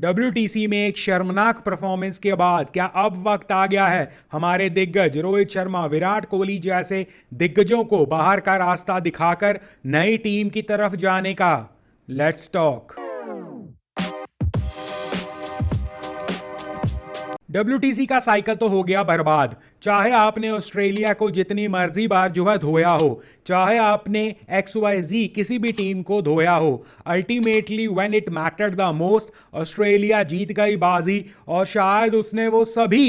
WTC में एक शर्मनाक परफॉर्मेंस के बाद क्या अब वक्त आ गया है हमारे दिग्गज रोहित शर्मा, विराट कोहली जैसे दिग्गजों को बाहर का रास्ता दिखाकर नई टीम की तरफ जाने का? Let's talk. WTC का साइकिल तो हो गया बर्बाद। चाहे आपने ऑस्ट्रेलिया को जितनी मर्जी बार जो है धोया हो, चाहे आपने XYZ किसी भी टीम को धोया हो, ultimately when it mattered the most Australia जीत गई बाजी और शायद उसने वो सभी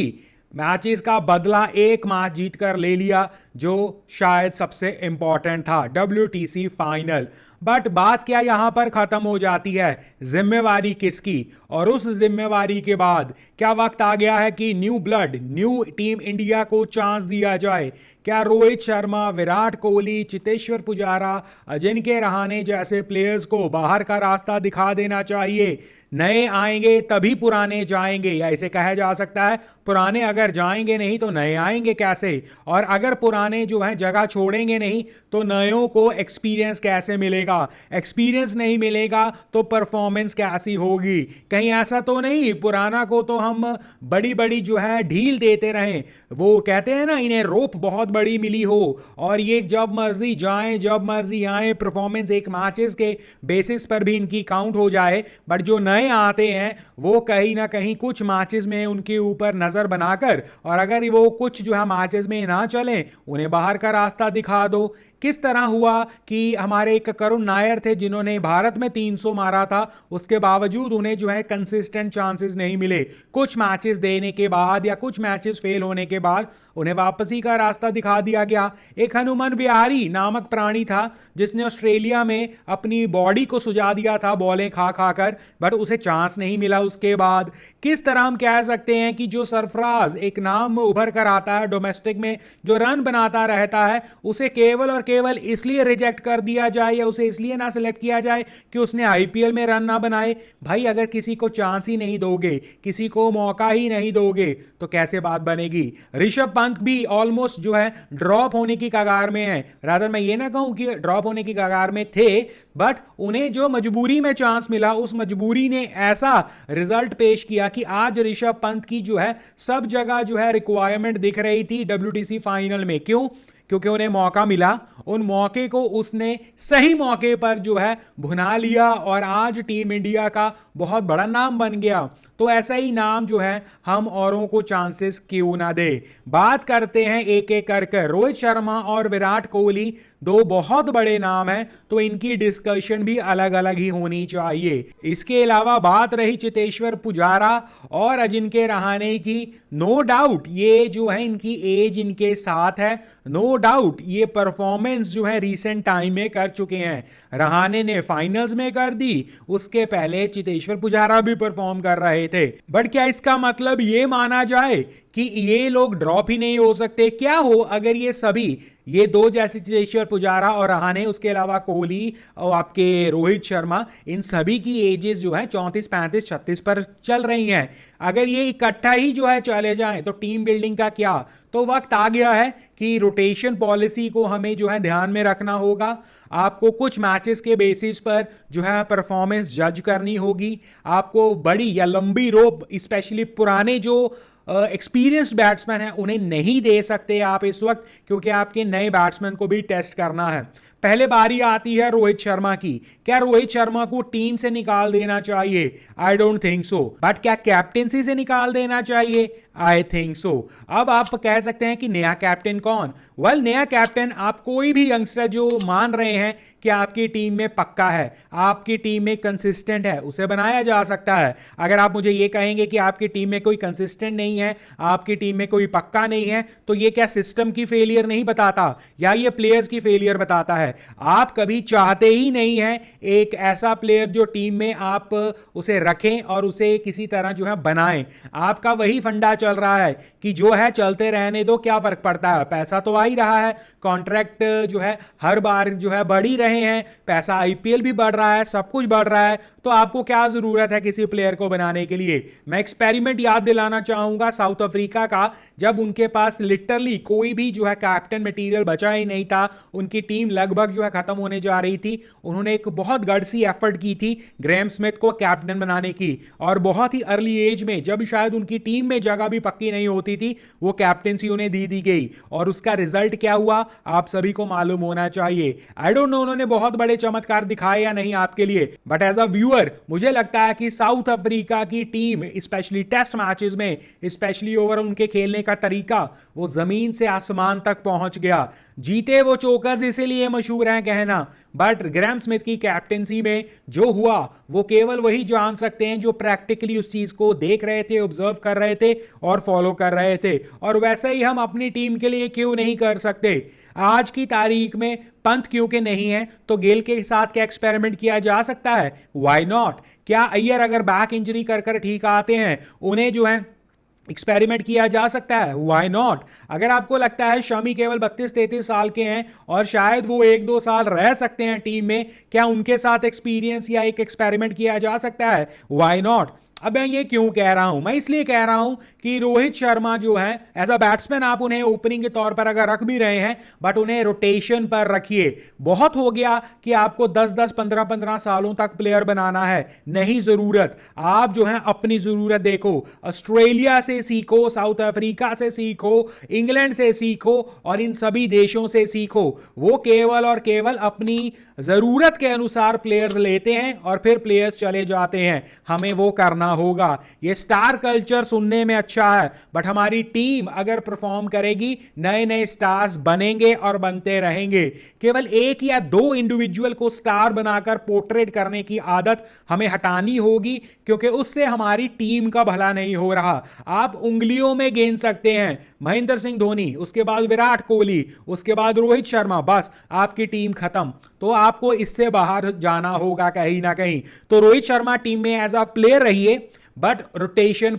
मैचेस का बदला एक मैच जीत कर ले लिया जो शायद सबसे इंपॉर्टेंट था, WTC फाइनल। बट बात क्या यहां पर खत्म हो जाती है? जिम्मेवारी किसकी? और उस जिम्मेवारी के बाद क्या वक्त आ गया है कि new blood, new team India को चांस दिया जाए? क्या रोहित शर्मा, विराट कोहली, चेतेश्वर पुजारा, अजिंक्य रहाणे जैसे प्लेयर्स को बाहर का रास्ता दिखा देना चाहिए? नए आएंगे तभी पुराने जाएंगे, या इसे कहा जा सकता है पुराने अगर जाएंगे नहीं तो नए आएंगे कैसे? और अगर पुराने जो है जगह छोड़ेंगे नहीं तो नयों को एक्सपीरियंस कैसे मिलेगा? एक्सपीरियंस नहीं मिलेगा तो परफॉर्मेंस कैसी होगी? कहीं ऐसा तो नहीं पुराना को तो हम बड़ी बड़ी जो है ढील देते रहें? वो कहते हैं ना, इन्हें रोप बहुत बड़ी मिली हो और ये जब मर्जी जाएं जब मर्जी आए, परफॉर्मेंस एक मैचेस के बेसिस पर भी इनकी काउंट हो जाए। बट जो नए आते हैं वो कहीं ना कहीं कुछ मैचेस में उनके ऊपर नजर बनाकर, और अगर वो कुछ जो है मैचेस में ना चले उन्हें बाहर का रास्ता दिखा दो। किस तरह हुआ कि हमारे एक करुण नायर थे जिन्होंने भारत में 300 मारा था, उसके बावजूद उन्हें जो है कंसिस्टेंट चांसेस नहीं मिले। कुछ मैचेस देने के बाद या कुछ मैचेस फेल होने के बाद उन्हें वापसी का रास्ता दिखा दिया गया। एक हनुमान विहारी नामक प्राणी था जिसने ऑस्ट्रेलिया में अपनी बॉडी को सुजा दिया था बॉलें खा खाकर, बट उसे चांस नहीं मिला। उसके बाद किस तरह हम कह सकते हैं कि जो सरफराज एक नाम उभर कर आता है डोमेस्टिक में, जो रन बनाता रहता है, उसे केवल और केवल इसलिए रिजेक्ट कर दिया जाए या उसे इसलिए ना सिलेक्ट किया जाए कि उसने IPL में रन ना बनाए? भाई अगर किसी को चांस ही नहीं दोगे, किसी को मौका ही नहीं दोगे तो कैसे बात बनेगी? ऋषभ पंत भी ऑलमोस्ट जो है ड्रॉप होने की कगार में है। रादर मैं ये ना कहूं कि ड्रॉप होने की कगार में थे, बट उन्हें जो मजबूरी में चांस मिला उस मजबूरी ने ऐसा रिजल्ट पेश किया कि आज ऋषभ पंत की जो है सब जगह जो है रिक्वायरमेंट दिख रही थी WTC फाइनल में। क्यों? क्योंकि उन्हें मौका मिला, उन मौके को उसने सही मौके पर जो है भुना लिया और आज टीम इंडिया का बहुत बड़ा नाम बन गया। तो ऐसा ही नाम जो है हम औरों को चांसेस क्यों ना दे? बात करते हैं एक एक करके। रोहित शर्मा और विराट कोहली दो बहुत बड़े नाम हैं, तो इनकी डिस्कशन भी अलग अलग ही होनी चाहिए। इसके अलावा बात रही चेतेश्वर पुजारा और अजिंक्य रहाणे की, नो डाउट ये जो है इनकी एज इनके साथ है, नो डाउट ये परफॉर्मेंस जो है रीसेंट टाइम में कर चुके हैं। रहाणे ने फाइनल्स में कर दी, उसके पहले चेतेश्वर पुजारा भी परफॉर्म कर रहे थे। बट क्या इसका मतलब ये माना जाए कि ये लोग ड्रॉप ही नहीं हो सकते? क्या हो अगर ये सभी, ये दो जैसे चेतेश्वर पुजारा और रहाणे, उसके अलावा कोहली और आपके रोहित शर्मा, इन सभी की एजेस जो है 34, 35, 36 पर चल रही हैं, अगर ये इकट्ठा ही जो है चले जाएं तो टीम बिल्डिंग का क्या? तो वक्त आ गया है कि रोटेशन पॉलिसी को हमें जो है ध्यान में रखना होगा। आपको कुछ मैचेस के बेसिस पर जो है परफॉर्मेंस जज करनी होगी। आपको बड़ी या लंबी रोप स्पेशली पुराने जो एक्सपीरियंस्ड बैट्समैन हैं उन्हें नहीं दे सकते आप इस वक्त, क्योंकि आपके नए बैट्समैन को भी टेस्ट करना है। पहले बारी आती है रोहित शर्मा की। क्या रोहित शर्मा को टीम से निकाल देना चाहिए? I don't think so. But क्या कैप्टेंसी से निकाल देना चाहिए? I think so. अब आप कह सकते हैं कि नया कैप्टन कौन? वेल, नया कैप्टन आप कोई भी यंगस्टर जो मान रहे हैं कि आपकी टीम में पक्का है, आपकी टीम में कंसिस्टेंट है, उसे बनाया जा सकता है। अगर आप मुझे ये कहेंगे कि आपकी टीम में कोई कंसिस्टेंट नहीं है, आपकी टीम में कोई पक्का नहीं है, तो ये क्या सिस्टम की फेलियर नहीं बताता या ये प्लेयर्स की फेलियर बताता है? आप कभी चाहते ही नहीं है एक ऐसा प्लेयर जो टीम में आप उसे रखें और उसे किसी तरह जो है बनाएं। आपका वही फंडा चल रहा है कि जो है चलते रहने दो, क्या फर्क पड़ता है, पैसा तो आ ही रहा है, कॉन्ट्रैक्ट जो है हर बार जो है बढ़ ही रहे हैं, पैसा IPL भी बढ़ रहा है, सब कुछ बढ़ रहा है, तो आपको क्या जरूरत है किसी प्लेयर को बनाने के लिए। मैं एक्सपेरिमेंट याद दिलाना चाहूंगा साउथ अफ्रीका का, जब उनके पास लिटरली कोई भी जो है कैप्टन मटेरियल बचा ही नहीं था, उनकी टीम लगभग जो है खत्म होने जा रही थी, उन्होंने एक बहुत गड़सी एफर्ट की थी ग्रेम स्मिथ को कैप्टन बनाने की, और बहुत ही अर्ली एज में जब शायद उनकी टीम में जगह भी पक्की नहीं होती थी, वो कैप्टेंसी उन्हें दी गई, और उसका रिजल्ट क्या हुआ आप सभी को मालूम होना चाहिए। आई डोंट नो उन्होंने बहुत बड़े चमत्कार दिखाए या नहीं आपके लिए, बट एज अ व्यूअर मुझे लगता है कि साउथ अफ्रीका की टीम स्पेशली टेस्ट मैचेस में, स्पेशली ओवर उनके खेलने का तरीका, वो जमीन से आसमान तक पहुंच गया। जीते वो चोकर्स इसीलिए मशहूर हैं कहना, बट ग्रैम स्मिथ की कैप्टेंसी में जो हुआ वो केवल वही जान सकते हैं जो प्रैक्टिकली उस चीज को देख रहे थे, ऑब्जर्व कर रहे थे और फॉलो कर रहे थे। और वैसे ही हम अपनी टीम के लिए क्यों नहीं कर सकते। आज की तारीख में पंत क्योंकि नहीं है तो गेल के साथ क्या एक्सपेरिमेंट किया जा सकता है? Why not. क्या अय्यर अगर बैक इंजरी कर कर ठीक आते हैं, उन्हें जो है एक्सपेरिमेंट किया जा सकता है? Why not. अगर आपको लगता है शमी केवल 32-33 साल के हैं और शायद वो 1-2 साल रह सकते हैं टीम में, क्या उनके साथ एक्सपीरियंस या एक एक्सपेरिमेंट किया जा सकता है? Why not. अब मैं ये क्यों कह रहा हूं? मैं इसलिए कह रहा हूं कि रोहित शर्मा जो है एज अ बैट्समैन आप उन्हें ओपनिंग के तौर पर अगर रख भी रहे हैं, बट उन्हें रोटेशन पर रखिए। बहुत हो गया कि आपको 10-10 15-15 सालों तक प्लेयर बनाना है, नहीं जरूरत। आप जो है अपनी जरूरत देखो, ऑस्ट्रेलिया से सीखो, साउथ अफ्रीका से सीखो, इंग्लैंड से सीखो और इन सभी देशों से सीखो। वो केवल और केवल अपनी जरूरत के अनुसार प्लेयर्स लेते हैं और फिर प्लेयर्स चले जाते हैं। हमें वो करना होगा। ये स्टार कल्चर सुनने में अच्छा है, बट हमारी टीम अगर परफॉर्म करेगी, नए नए स्टार्स बनेंगे और बनते रहेंगे। केवल एक या दो इंडिविजुअल को स्टार बनाकर पोर्ट्रेट करने की आदत हमें हटानी होगी, क्योंकि उससे हमारी टीम का भला नहीं हो रहा। आप उंगलियों में गिन सकते हैं महेंद्र सिंह धोनी, उसके बाद विराट कोहली, उसके बाद रोहित शर्मा, बस आपकी टीम खत्म। तो आपको इससे बाहर जाना होगा कहीं ना कहीं। तो रोहित शर्मा टीम में एज अ प्लेयर रहिए, बट रोटेशन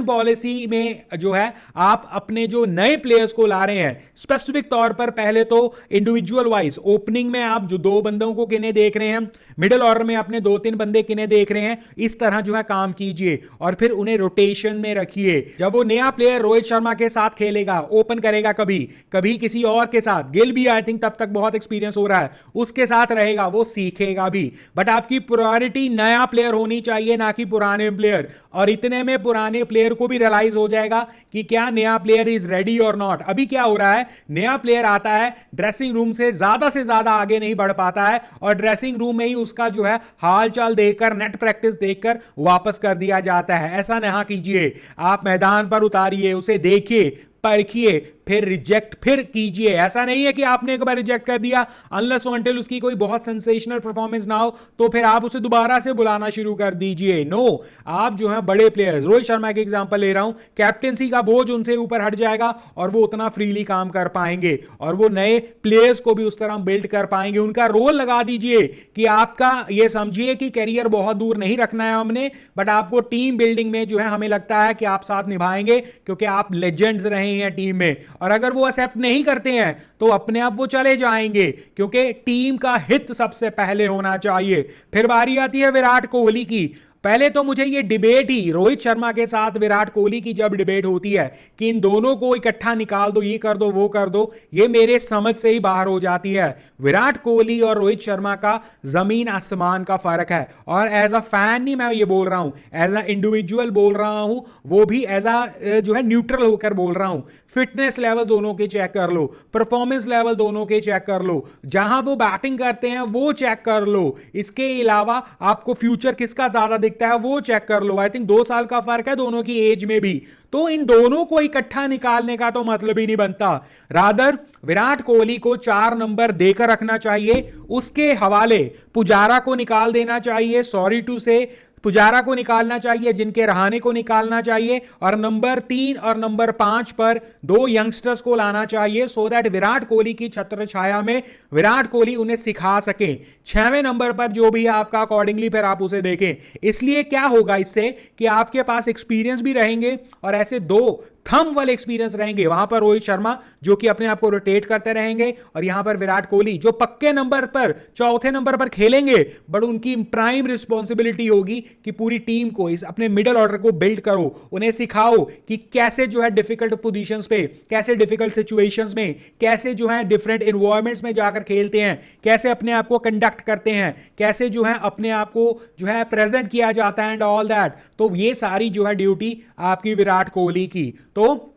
पॉलिसी में जो है आप अपने जो नए प्लेयर्स को ला रहे हैं, स्पेसिफिक तौर पर पहले तो इंडिविजुअल वाइज ओपनिंग में आप जो 2 बंदों को किन्हें देख रहे हैं, मिडिल ऑर्डर में अपने 2-3 बंदे किन्हें देख रहे हैं, इस तरह जो है काम कीजिए और फिर उन्हें रोटेशन में रखिए। जब वो नया प्लेयर रोहित शर्मा के साथ खेलेगा, ओपन करेगा, कभी कभी किसी और के साथ, गिल भी आई थिंक तब तक बहुत एक्सपीरियंस हो रहा है, उसके साथ रहेगा, वो सीखेगा भी। बट आपकी प्रायोरिटी नया प्लेयर होनी चाहिए, ना कि पुराने प्लेयर। और इतने में पुराने प्लेयर को भी रियलाइज हो जाएगा कि क्या नया प्लेयर इज रेडी और नॉट। अभी क्या हो रहा है, नया प्लेयर आता है, ड्रेसिंग रूम से ज्यादा आगे नहीं बढ़ पाता है और ड्रेसिंग रूम में ही उसका जो है हाल चाल देखकर, नेट प्रैक्टिस देखकर वापस कर दिया जाता है। ऐसा ना कीजिए, आप मैदान पर उतारिए, उसे देखिए, परखिए, फिर रिजेक्ट फिर कीजिए। ऐसा नहीं है कि आपने एक बार रिजेक्ट कर दिया, अनलेस अनटिल उसकी कोई बहुत सेंसेशनल परफॉर्मेंस ना हो तो फिर आप उसे दोबारा से बुलाना शुरू कर दीजिए। नो, आप जो है बड़े प्लेयर्स, रोहित शर्मा के एग्जांपल ले रहा हूं, कैप्टेंसी का बोझ उनसे ऊपर हट जाएगा और वो उतना फ्रीली काम कर पाएंगे और वो नए प्लेयर्स को भी उस तरह बिल्ड कर पाएंगे। उनका रोल लगा दीजिए कि आपका ये समझिए कि करियर बहुत दूर नहीं रखना है हमने, बट आपको टीम बिल्डिंग में जो है हमें लगता है कि आप साथ निभाएंगे क्योंकि आप लेजेंड्स रहे हैं टीम में। और अगर वो एक्सेप्ट नहीं करते हैं तो अपने आप वो चले जाएंगे, क्योंकि टीम का हित सबसे पहले होना चाहिए। फिर बारी आती है विराट कोहली की। पहले तो मुझे ये डिबेट ही रोहित शर्मा के साथ विराट कोहली की जब डिबेट होती है कि इन दोनों को इकट्ठा निकाल दो, ये कर दो, वो कर दो, ये मेरे समझ से ही बाहर हो जाती है। विराट कोहली और रोहित शर्मा का जमीन आसमान का फर्क है। और एज अ फैन नहीं मैं ये बोल रहा हूं, एज अ इंडिविजुअल बोल रहा हूं, वो भी एज अ जो है न्यूट्रल होकर बोल रहा हूं। फिटनेस लेवल दोनों के चेक कर लो, परफॉर्मेंस लेवल दोनों के चेक कर लो, जहां वो बैटिंग करते हैं वो चेक कर लो। इसके अलावा आपको फ्यूचर किसका ज्यादा दिखता है वो चेक कर लो। आई थिंक 2 साल का फर्क है दोनों की एज में भी। तो इन दोनों को इकट्ठा निकालने का तो मतलब ही नहीं बनता। रादर विराट कोहली को 4 नंबर देकर रखना चाहिए, उसके हवाले पुजारा को निकाल देना चाहिए, सॉरी टू से पुजारा को निकालना चाहिए, जिनके रहाणे को निकालना चाहिए, और नंबर 3 और नंबर 5 पर 2 यंगस्टर्स को लाना चाहिए, सो दैट विराट कोहली की छत्र छाया में विराट कोहली उन्हें सिखा सके। 6वें नंबर पर जो भी है आपका अकॉर्डिंगली फिर आप उसे देखें। इसलिए क्या होगा इससे कि आपके पास एक्सपीरियंस भी रहेंगे और ऐसे 2 थंब वाले एक्सपीरियंस रहेंगे। वहां पर रोहित शर्मा जो कि अपने आप को रोटेट करते रहेंगे, और यहां पर विराट कोहली जो पक्के नंबर पर चौथे नंबर पर खेलेंगे, बट उनकी प्राइम रिस्पॉन्सिबिलिटी होगी कि पूरी टीम को, इस अपने मिडिल ऑर्डर को बिल्ड करो, उन्हें सिखाओ कि कैसे जो है डिफिकल्ट पोजीशंस पे, कैसे डिफिकल्ट सिचुएशंस में, कैसे जो है डिफरेंट एनवायरमेंट्स में जाकर खेलते हैं, कैसे अपने आप को कंडक्ट करते हैं, कैसे जो है अपने आप को जो है प्रेजेंट किया जाता है एंड ऑल दैट। तो ये सारी जो है ड्यूटी आपकी विराट कोहली की। तो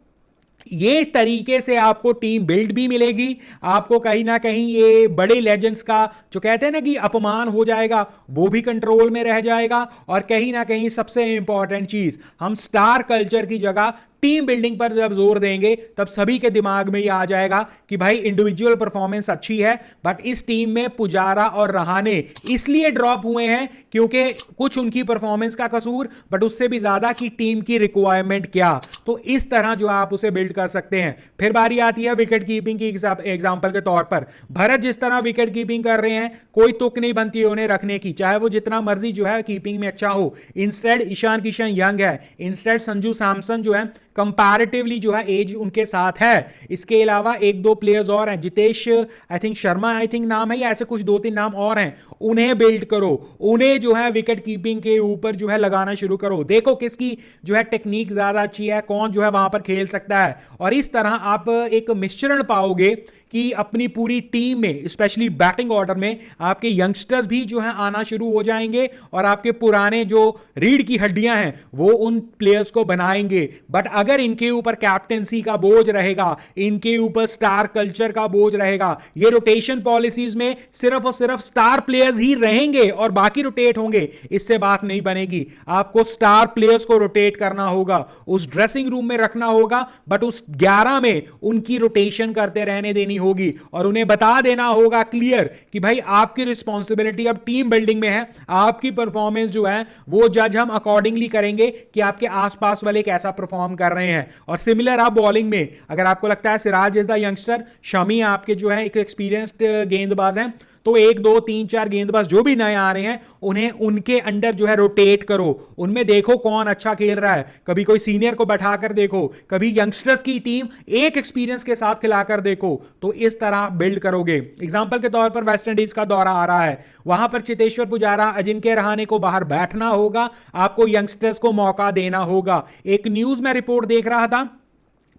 ये तरीके से आपको टीम बिल्ड भी मिलेगी, आपको कहीं ना कहीं ये बड़े लेजेंड्स का जो कहते हैं ना कि अपमान हो जाएगा, वो भी कंट्रोल में रह जाएगा, और कहीं ना कहीं सबसे इंपॉर्टेंट चीज, हम स्टार कल्चर की जगह टीम बिल्डिंग पर जब जोर देंगे तब सभी के दिमाग में ये आ जाएगा कि भाई इंडिविजुअल परफॉर्मेंस अच्छी है, बट इस टीम में पुजारा और रहाणे इसलिए ड्रॉप हुए हैं क्योंकि कुछ उनकी परफॉर्मेंस का कसूर, बट उससे भी ज्यादा कि टीम की रिक्वायरमेंट क्या। तो इस तरह जो आप उसे बिल्ड कर सकते हैं। फिर बारी आती है विकेट कीपिंग की। एग्जाम्पल के तौर पर भरत जिस तरह विकेट कीपिंग कर रहे हैं, कोई तुक नहीं बनती उन्हें रखने की, चाहे वो जितना मर्जी जो है कीपिंग में अच्छा हो। इंस्टेड ईशान किशन यंग है, इंस्टेड संजू सैमसन जो है कंपैरेटिवली जो है एज उनके साथ है। इसके अलावा एक दो प्लेयर्स और हैं, Jitesh I think Sharma I think नाम है, या ऐसे कुछ दो तीन नाम और हैं, उन्हें बिल्ड करो, उन्हें जो है विकेट कीपिंग के ऊपर जो है लगाना शुरू करो। देखो किसकी जो है टेक्निक ज्यादा अच्छी है, कौन जो है वहां पर खेल सकता है, और इस तरह आप एक मिश्रण पाओगे कि अपनी पूरी टीम में, स्पेशली बैटिंग ऑर्डर में, आपके यंगस्टर्स भी जो है आना शुरू हो जाएंगे, और आपके पुराने जो रीढ़ की हड्डियां हैं वो उन प्लेयर्स को बनाएंगे। बट अगर इनके ऊपर कैप्टेंसी का बोझ रहेगा, इनके ऊपर स्टार कल्चर का बोझ रहेगा, ये रोटेशन पॉलिसीज में सिर्फ और सिर्फ स्टार प्लेयर्स ही रहेंगे और बाकी रोटेट होंगे, इससे बात नहीं बनेगी। आपको स्टार प्लेयर्स को रोटेट करना होगा, उस ड्रेसिंग रूम में रखना होगा, बट उस 11 में उनकी रोटेशन करते रहने देनी होगी, और उन्हें बता देना होगा क्लियर कि भाई आपकी रिस्पॉन्सिबिलिटी अब टीम बिल्डिंग में है, आपकी परफॉर्मेंस जो है वो जज हम अकॉर्डिंगली करेंगे कि आपके आसपास वाले कैसा परफॉर्म कर रहे हैं। और सिमिलर आप बॉलिंग में, अगर आपको लगता है Siraj is the youngster, Shami आपके जो है एक एक्सपीरियंस्ड गेंदबाज हैं, तो एक दो तीन चार गेंदबाज जो भी नए आ रहे हैं उन्हें उनके अंडर जो है रोटेट करो, उनमें देखो कौन अच्छा खेल रहा है, कभी कोई सीनियर को बैठाकर देखो, कभी यंगस्टर्स की टीम एक एक्सपीरियंस के साथ खिलाकर देखो। तो इस तरह बिल्ड करोगे। एग्जांपल के तौर पर वेस्ट इंडीज का दौरा आ रहा है, वहां पर चेतेश्वर पुजारा, अजिंक्य रहाणे को बाहर बैठना होगा, आपको यंगस्टर्स को मौका देना होगा। एक न्यूज में रिपोर्ट देख रहा था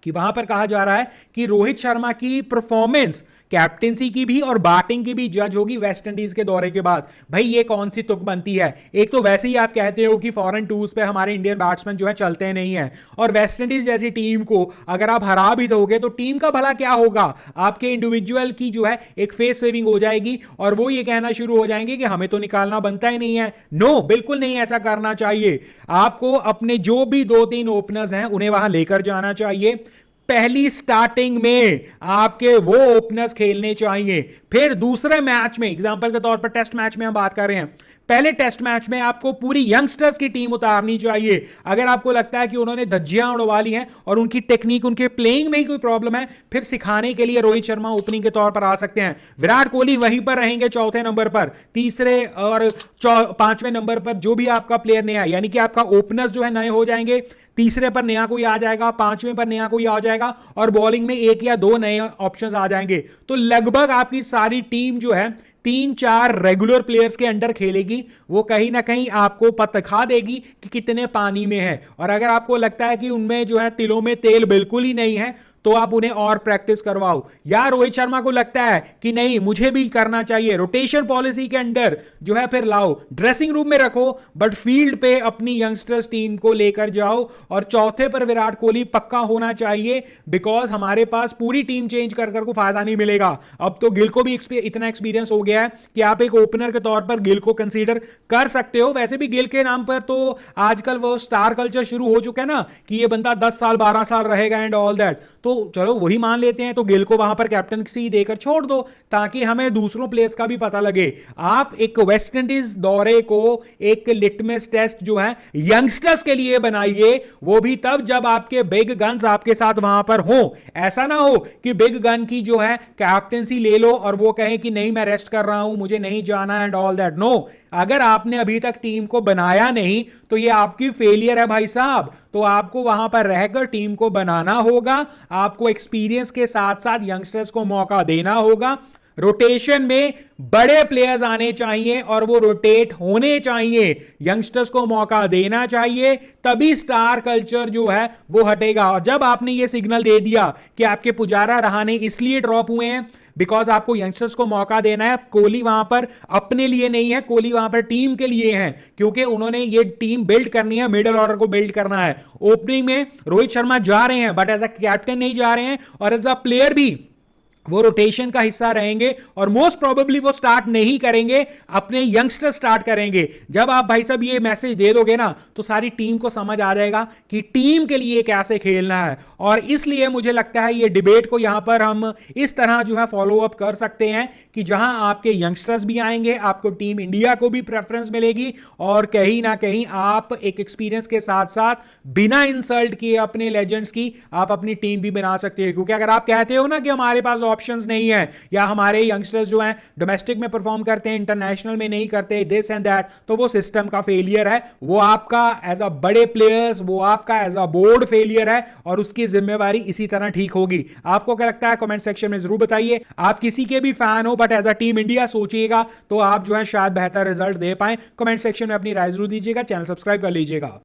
कि वहां पर कहा जा रहा है कि रोहित शर्मा की परफॉर्मेंस कैप्टेंसी की भी और बैटिंग की भी जज होगी वेस्ट इंडीज के दौरे के बाद। भाई ये कौन सी तुक बनती है? एक तो वैसे ही आप कहते हो कि फॉरेन टूर्स पे हमारे इंडियन बैट्समैन जो है चलते नहीं है, और वेस्ट इंडीज जैसी टीम को अगर आप हरा भी दोगे तो टीम का भला क्या होगा? आपके इंडिविजुअल की जो है एक फेस सेविंग हो जाएगी, और वो ये कहना शुरू हो जाएंगे कि हमें तो निकालना बनता ही नहीं है। नो, बिल्कुल नहीं ऐसा करना चाहिए। आपको अपने जो भी दो तीन ओपनर्स हैं उन्हें वहां लेकर जाना चाहिए। पहली स्टार्टिंग में आपके वो ओपनर्स खेलने चाहिए। फिर दूसरे मैच में, एग्जांपल के तौर पर टेस्ट मैच में हम बात कर रहे हैं, पहले टेस्ट मैच में आपको पूरी यंगस्टर्स की टीम उतारनी चाहिए। अगर आपको लगता है कि उन्होंने धज्जियां उड़वा ली हैं और उनकी टेक्निक, उनके प्लेइंग में ही कोई प्रॉब्लम है, फिर सिखाने के लिए रोहित शर्मा ओपनिंग के तौर पर आ सकते हैं। विराट कोहली वहीं पर रहेंगे चौथे नंबर पर, तीसरे और पांचवें नंबर पर जो भी आपका प्लेयर नया, यानी कि आपका ओपनर्स जो है नए हो जाएंगे, तीसरे पर नया कोई आ जाएगा, पांचवें पर नया कोई आ जाएगा, और बॉलिंग में एक या दो नए ऑप्शंस आ जाएंगे। तो लगभग आपकी सारी टीम जो है तीन चार रेगुलर प्लेयर्स के अंडर खेलेगी। वो कहीं ना कहीं आपको पता दिखा देगी कि कितने पानी में है, और अगर आपको लगता है कि उनमें जो है तिलों में तेल बिल्कुल ही नहीं है तो आप उन्हें और प्रैक्टिस करवाओ। या रोहित शर्मा को लगता है कि नहीं मुझे भी करना चाहिए, रोटेशन पॉलिसी के अंडर जो है फिर लाओ, ड्रेसिंग रूम में रखो, बट फील्ड पे अपनी यंगस्टर्स टीम को लेकर जाओ। और चौथे पर विराट कोहली पक्का होना चाहिए, बिकॉज हमारे पास पूरी टीम चेंज कर को फायदा नहीं मिलेगा। अब तो गिल को भी इतना एक्सपीरियंस हो गया है कि आप एक ओपनर के तौर पर गिल को कंसीडर कर सकते हो। वैसे भी गिल के नाम पर तो आजकल वो स्टार कल्चर शुरू हो चुका है ना, कि ये बंदा 10 साल 12 साल रहेगा एंड ऑल दैट। तो चलो वही मान लेते हैं, तो गिल को वहां पर कैप्टनसी देकर छोड़ दो, ताकि हमें दूसरों प्लेयर्स का भी पता लगे। आप एक वेस्ट इंडीज दौरे को एक लिटमस टेस्ट जो है यंगस्टर्स के लिए बनाइए, वो भी तब जब आपके बिग गन्स आपके साथ वहां पर हो। ऐसा ना हो कि बिग गन की जो है कैप्टनसी ले लो और वो कहे कि नहीं मैं रेस्ट कर रहा हूं, मुझे नहीं जाना एंड ऑल दैट। नो, अगर आपने अभी तक टीम को बनाया नहीं तो ये आपकी फेलियर है भाई साहब। तो आपको वहां पर रहकर टीम को बनाना होगा, आपको एक्सपीरियंस के साथ साथ यंगस्टर्स को मौका देना होगा। रोटेशन में बड़े प्लेयर्स आने चाहिए और वो रोटेट होने चाहिए, यंगस्टर्स को मौका देना चाहिए, तभी स्टार कल्चर जो है वो हटेगा। और जब आपने ये सिग्नल दे दिया कि आपके पुजारा रहाणे इसलिए ड्रॉप हुए हैं बिकॉज आपको यंगस्टर्स को मौका देना है, कोहली वहां पर अपने लिए नहीं है, कोहली वहां पर टीम के लिए है, क्योंकि उन्होंने ये टीम बिल्ड करनी है, मिडिल ऑर्डर को बिल्ड करना है। ओपनिंग में रोहित शर्मा जा रहे हैं बट एज अ कैप्टन नहीं जा रहे हैं, और एज अ प्लेयर भी वो रोटेशन का हिस्सा रहेंगे, और मोस्ट प्रोबेबली वो स्टार्ट नहीं करेंगे, अपने यंगस्टर स्टार्ट करेंगे। जब आप भाई साहब ये मैसेज दे दोगे ना तो सारी टीम को समझ आ जाएगा कि टीम के लिए कैसे खेलना है। और इसलिए मुझे लगता है ये डिबेट को यहां पर हम इस तरह जो है फॉलो अप कर सकते हैं कि जहां आपके यंगस्टर्स भी आएंगे, आपको टीम इंडिया को भी प्रेफरेंस मिलेगी, और कहीं ना कहीं आप एक एक्सपीरियंस के साथ साथ बिना इंसल्ट किए अपने लेजेंड्स की आप अपनी टीम भी बना सकते हैं। क्योंकि अगर आप कहते हो ना कि हमारे पास ऑप्शंस नहीं है, या हमारे यंगस्टर्स जो हैं डोमेस्टिक में परफॉर्म करते हैं, इंटरनेशनल में नहीं करते, दिस एंड दैट, तो वो सिस्टम का फेलियर है, वो आपका एज अ बड़े प्लेयर्स, वो आपका एज अ बोर्ड फेलियर है, और उसकी जिम्मेवारी इसी तरह ठीक होगी। आपको क्या लगता है कमेंट सेक्शन में जरूर बताइए। आप किसी के भी फैन हो but as a team India सोचिएगा तो आप जो है शायद बेहतर रिजल्ट दे पाए। कमेंट सेक्शन में अपनी राय जरूर दीजिएगा, चैनल सब्सक्राइब कर लीजिएगा।